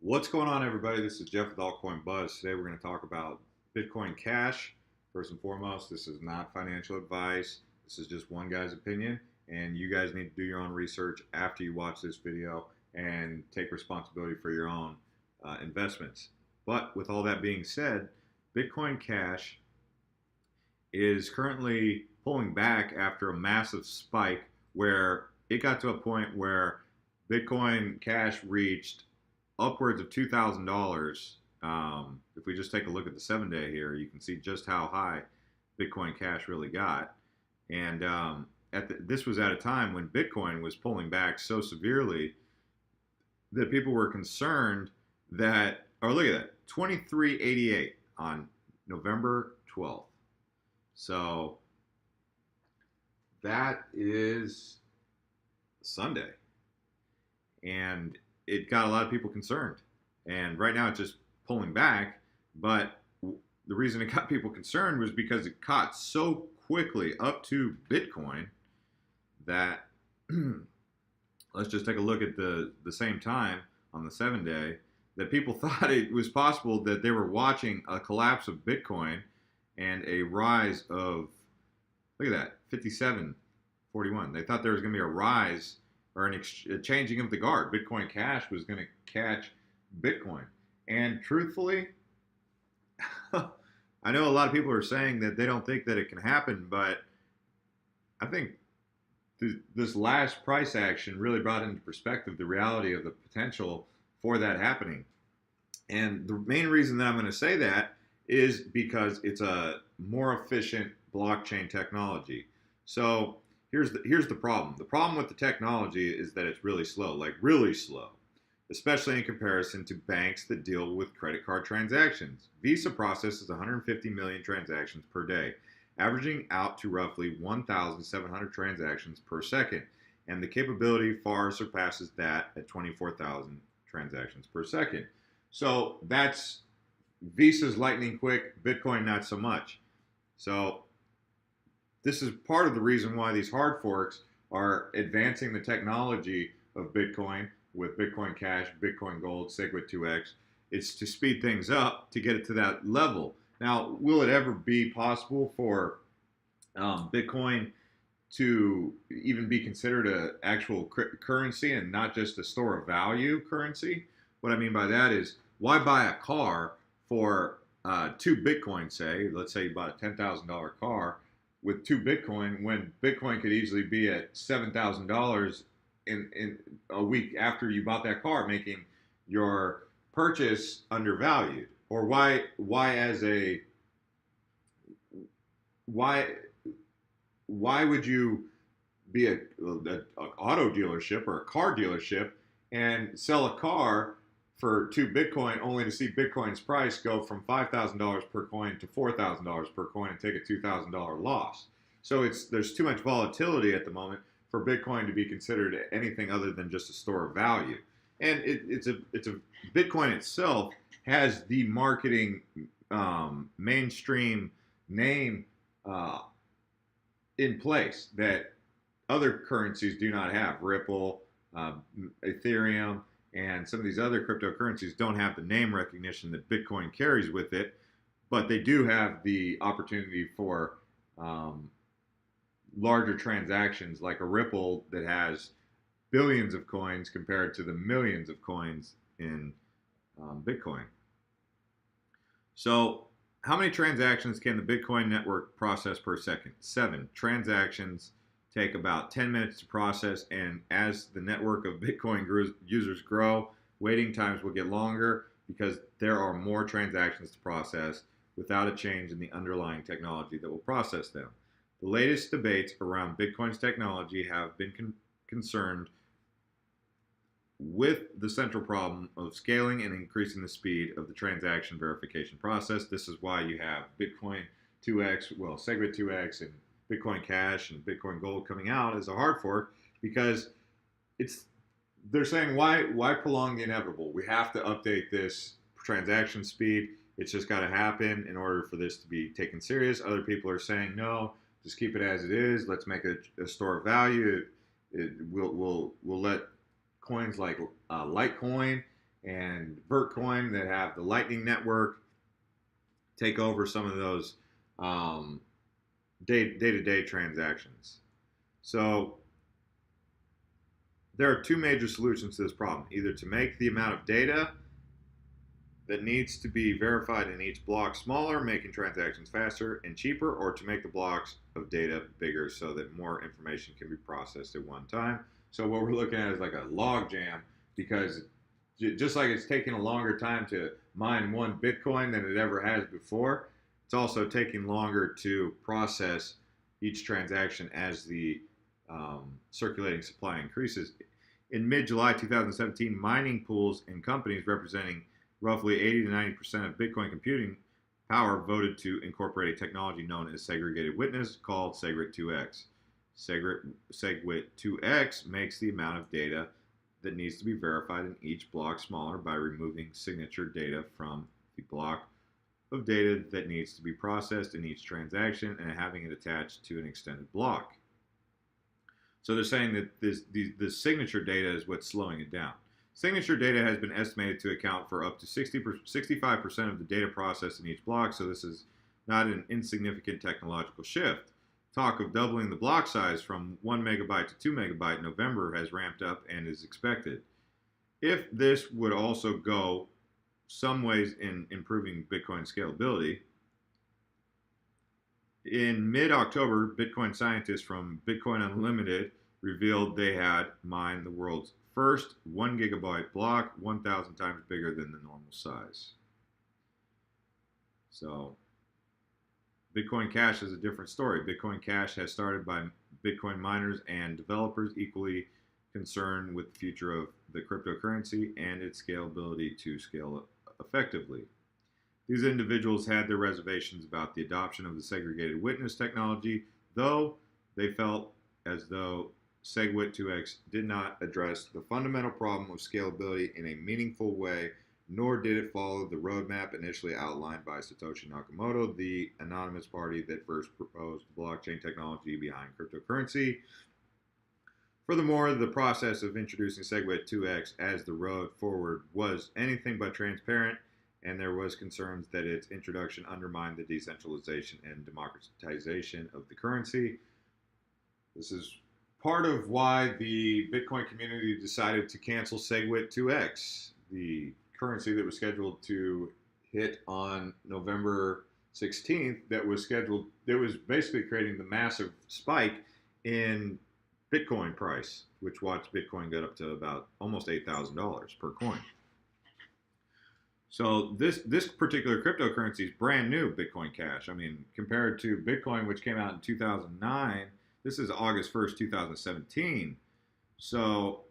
What's going on, everybody? This is Jeff with Altcoin Buzz. Today we're going to talk about Bitcoin Cash. First and foremost, this is not financial advice. This is just one guy's opinion, and you guys need to do your own research after you watch this video and take responsibility for your own investments. But with all that being said, Bitcoin Cash is currently pulling back after a massive spike where it got to a point where Bitcoin Cash reached upwards of $2,000. If we just take a look at the 7-day here, you can see just how high Bitcoin Cash really got. And this was at a time when Bitcoin was pulling back so severely that people were concerned that, or look at that, 2388 on November 12th. So that is Sunday. And it got a lot of people concerned. And right now it's just pulling back. But the reason it got people concerned was because it caught so quickly up to Bitcoin that let's just take a look at the same time on the 7-day that people thought it was possible that they were watching a collapse of Bitcoin and a rise of, look at that, 57.41. They thought there was going to be a rise or a changing of the guard. Bitcoin Cash was going to catch Bitcoin. And truthfully, I know a lot of people are saying that they don't think that it can happen, but I think this last price action really brought into perspective the reality of the potential for that happening. And the main reason that I'm going to say that is because it's a more efficient blockchain technology. So here's the problem. The problem with the technology is that it's really slow, like really slow, especially in comparison to banks that deal with credit card transactions. Visa processes 150 million transactions per day, averaging out to roughly 1,700 transactions per second, and the capability far surpasses that at 24,000 transactions per second. So that's Visa's lightning quick, Bitcoin not so much. So this is part of the reason why these hard forks are advancing the technology of Bitcoin with Bitcoin Cash, Bitcoin Gold, SegWit2x. It's to speed things up to get it to that level. Now, will it ever be possible for Bitcoin to even be considered an actual currency and not just a store of value currency? What I mean by that is, why buy a car for 2 Bitcoin, say? Let's say you bought a $10,000 car with 2 Bitcoin when Bitcoin could easily be at $7,000 in a week after you bought that car, making your purchase undervalued. Or why would you be a auto dealership or a car dealership and sell a car for 2 Bitcoin only to see Bitcoin's price go from $5,000 per coin to $4,000 per coin and take a $2,000 loss? So there's too much volatility at the moment for Bitcoin to be considered anything other than just a store of value. And it's a Bitcoin itself has the marketing mainstream name in place that other currencies do not have. Ripple, Ethereum, and some of these other cryptocurrencies don't have the name recognition that Bitcoin carries with it, but they do have the opportunity for larger transactions, like a Ripple that has billions of coins compared to the millions of coins in Bitcoin. So how many transactions can the Bitcoin network process per second? 7 transactions take about 10 minutes to process, and as the network of Bitcoin users grow, waiting times will get longer because there are more transactions to process without a change in the underlying technology that will process them. The latest debates around Bitcoin's technology have been concerned with the central problem of scaling and increasing the speed of the transaction verification process. This is why you have Bitcoin 2x, well, SegWit2x, and Bitcoin Cash and Bitcoin Gold coming out as a hard fork, because they're saying, why prolong the inevitable? We have to update this transaction speed. It's just got to happen in order for this to be taken serious. Other people are saying, no, just keep it as it is. Let's make it a store of value. We'll let coins like Litecoin and Vertcoin that have the Lightning Network take over some of those day-to-day transactions. So there are two major solutions to this problem: either to make the amount of data that needs to be verified in each block smaller, making transactions faster and cheaper, or to make the blocks of data bigger so that more information can be processed at one time. So what we're looking at is like a log jam, because just like it's taking a longer time to mine one Bitcoin than it ever has before, it's also taking longer to process each transaction as the circulating supply increases. In mid-July 2017, mining pools and companies representing roughly 80 to 90% of Bitcoin computing power voted to incorporate a technology known as segregated witness called SegWit2x. SegWit2x makes the amount of data that needs to be verified in each block smaller by removing signature data from the block of data that needs to be processed in each transaction and having it attached to an extended block. So they're saying that this signature data is what's slowing it down. Signature data has been estimated to account for up to 65% of the data processed in each block, so this is not an insignificant technological shift. Talk of doubling the block size from 1 megabyte to 2 megabyte in November has ramped up and is expected. If this would also go some ways in improving Bitcoin scalability, in mid-October, Bitcoin scientists from Bitcoin Unlimited revealed they had mined the world's first 1 gigabyte block, 1,000 times bigger than the normal size. So Bitcoin Cash is a different story. Bitcoin Cash has started by Bitcoin miners and developers equally concerned with the future of the cryptocurrency and its scalability to scale effectively. These individuals had their reservations about the adoption of the segregated witness technology, though they felt as though SegWit2x did not address the fundamental problem of scalability in a meaningful way, nor did it follow the roadmap initially outlined by Satoshi Nakamoto, the anonymous party that first proposed blockchain technology behind cryptocurrency. Furthermore, the process of introducing SegWit2x as the road forward was anything but transparent, and there was concerns that its introduction undermined the decentralization and democratization of the currency. This is part of why the Bitcoin community decided to cancel SegWit2x, the currency that was scheduled to hit on November 16th that was basically creating the massive spike in Bitcoin price, which watched Bitcoin get up to about almost $8,000 per coin. So this particular cryptocurrency is brand new, Bitcoin Cash. I mean, compared to Bitcoin, which came out in 2009, this is August 1st, 2017. So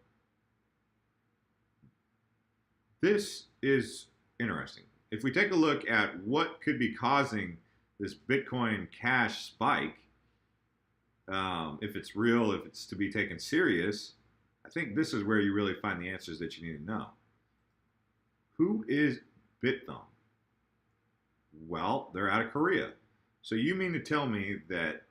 this is interesting. If we take a look at what could be causing this Bitcoin Cash spike, if it's real, if it's to be taken serious, I think this is where you really find the answers that you need to know. Who is BitThumb? Well, they're out of Korea. So you mean to tell me that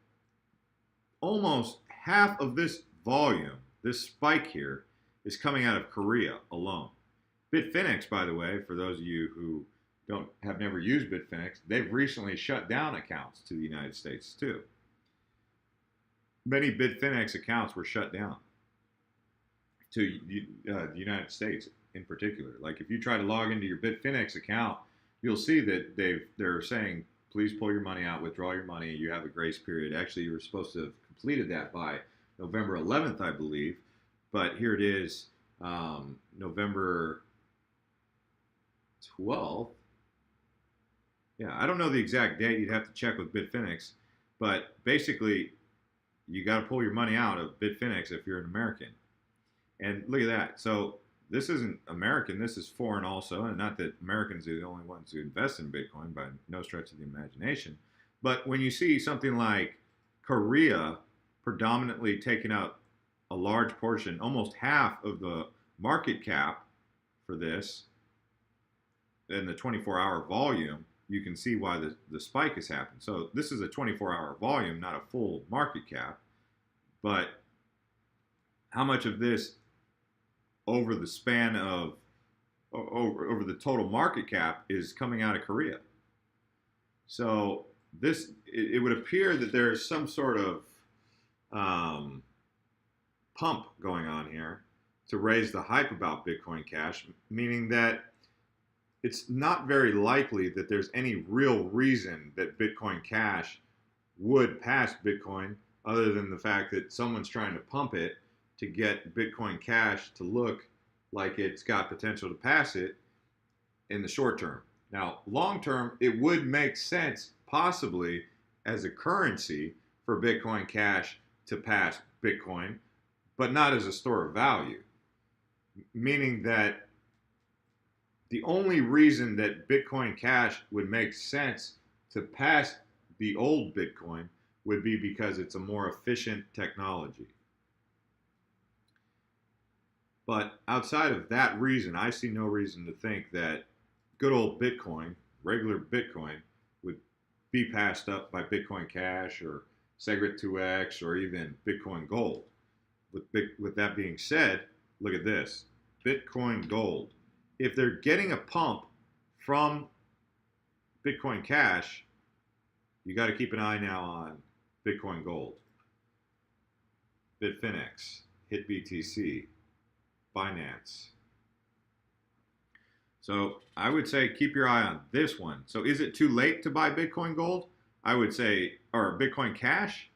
almost half of this volume, this spike here, is coming out of Korea alone? Bitfinex, by the way, for those of you who have never used Bitfinex, they've recently shut down accounts to the United States too. Many Bitfinex accounts were shut down to the United States in particular. Like if you try to log into your Bitfinex account, you'll see that they're saying, please pull your money out, withdraw your money. You have a grace period. Actually, you were supposed to have completed that by November 11th, I believe. But here it is, November 12th. Yeah, I don't know the exact date. You'd have to check with Bitfinex. But basically, you got to pull your money out of Bitfinex if you're an American. And look at that. So this isn't American. This is foreign also. And not that Americans are the only ones who invest in Bitcoin by no stretch of the imagination. But when you see something like Korea predominantly taking up a large portion, almost half of the market cap for this, and the 24-hour volume, you can see why the spike has happened. So this is a 24-hour volume, not a full market cap. But how much of this over the span of over the total market cap is coming out of Korea. So it would appear that there's some sort of um, pump going on here to raise the hype about Bitcoin Cash, meaning that it's not very likely that there's any real reason that Bitcoin Cash would pass Bitcoin, other than the fact that someone's trying to pump it to get Bitcoin Cash to look like it's got potential to pass it in the short term. Now, long term, it would make sense possibly as a currency for Bitcoin Cash to pass Bitcoin, but not as a store of value. Meaning that the only reason that Bitcoin Cash would make sense to pass the old Bitcoin would be because it's a more efficient technology. But outside of that reason, I see no reason to think that good old Bitcoin, regular Bitcoin, would be passed up by Bitcoin Cash or Segwit 2x or even Bitcoin Gold. With that being said, look at this. Bitcoin Gold. If they're getting a pump from Bitcoin Cash, you got to keep an eye now on Bitcoin Gold. Bitfinex, HitBTC, Binance. So I would say keep your eye on this one. So is it too late to buy Bitcoin Gold? I would say, or Bitcoin Cash.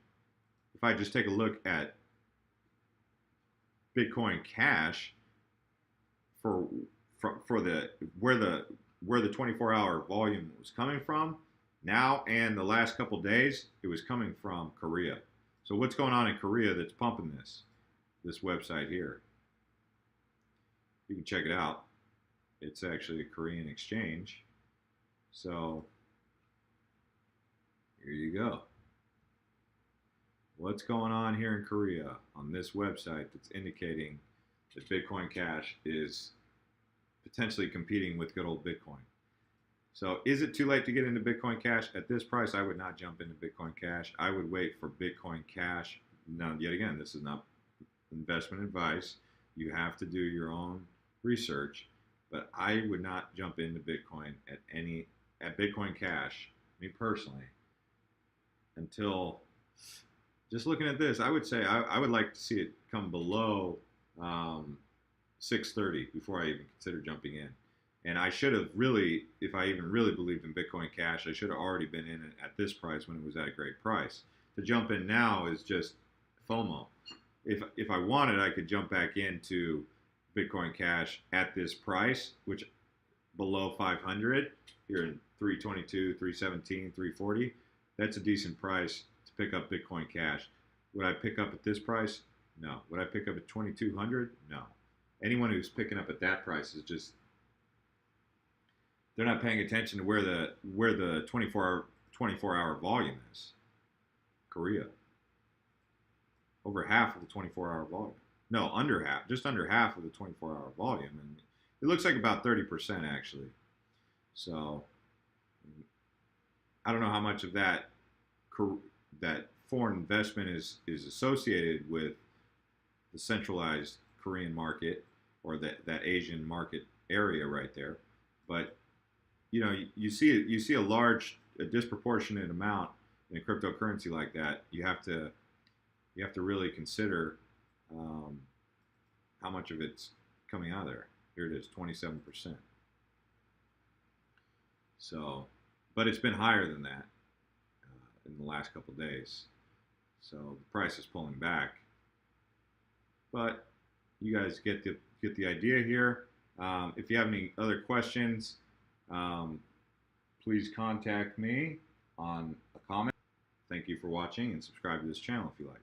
If I just take a look at Bitcoin Cash for the where the 24-hour volume was coming from now and the last couple days, it was coming from Korea. So what's going on in Korea that's pumping this website here? You can check it out. It's actually a Korean exchange. So here you go. What's going on here in Korea on this website that's indicating that Bitcoin Cash is potentially competing with good old Bitcoin? So is it too late to get into Bitcoin Cash? At this price, I would not jump into Bitcoin Cash. I would wait for Bitcoin Cash. Now, yet again, this is not investment advice. You have to do your own research, but I would not jump into Bitcoin at Bitcoin Cash, me personally, until, just looking at this, I would say I would like to see it come below 630 before I even consider jumping in. And I should have really, if I even really believed in Bitcoin Cash, I should have already been in it at this price when it was at a great price. To jump in now is just FOMO. If I wanted, I could jump back into Bitcoin Cash at this price, which below 500, here in 322, 317, 340, that's a decent price to pick up Bitcoin Cash. Would I pick up at this price? No. Would I pick up at 2200? No. Anyone who's picking up at that price is just, they're not paying attention to where the 24-hour volume is. Korea. Over half of the 24-hour volume. No, under half, just under half of the 24-hour volume, and it looks like about 30% actually. So I don't know how much of that foreign investment is associated with the centralized Korean market or that Asian market area right there, but you know, you see a disproportionate amount in a cryptocurrency like that. You have to really consider how much of it's coming out of there. Here it is, 27%. So, but it's been higher than that in the last couple of days. So the price is pulling back. But you guys get the idea here. If you have any other questions, please contact me on a comment. Thank you for watching and subscribe to this channel if you like.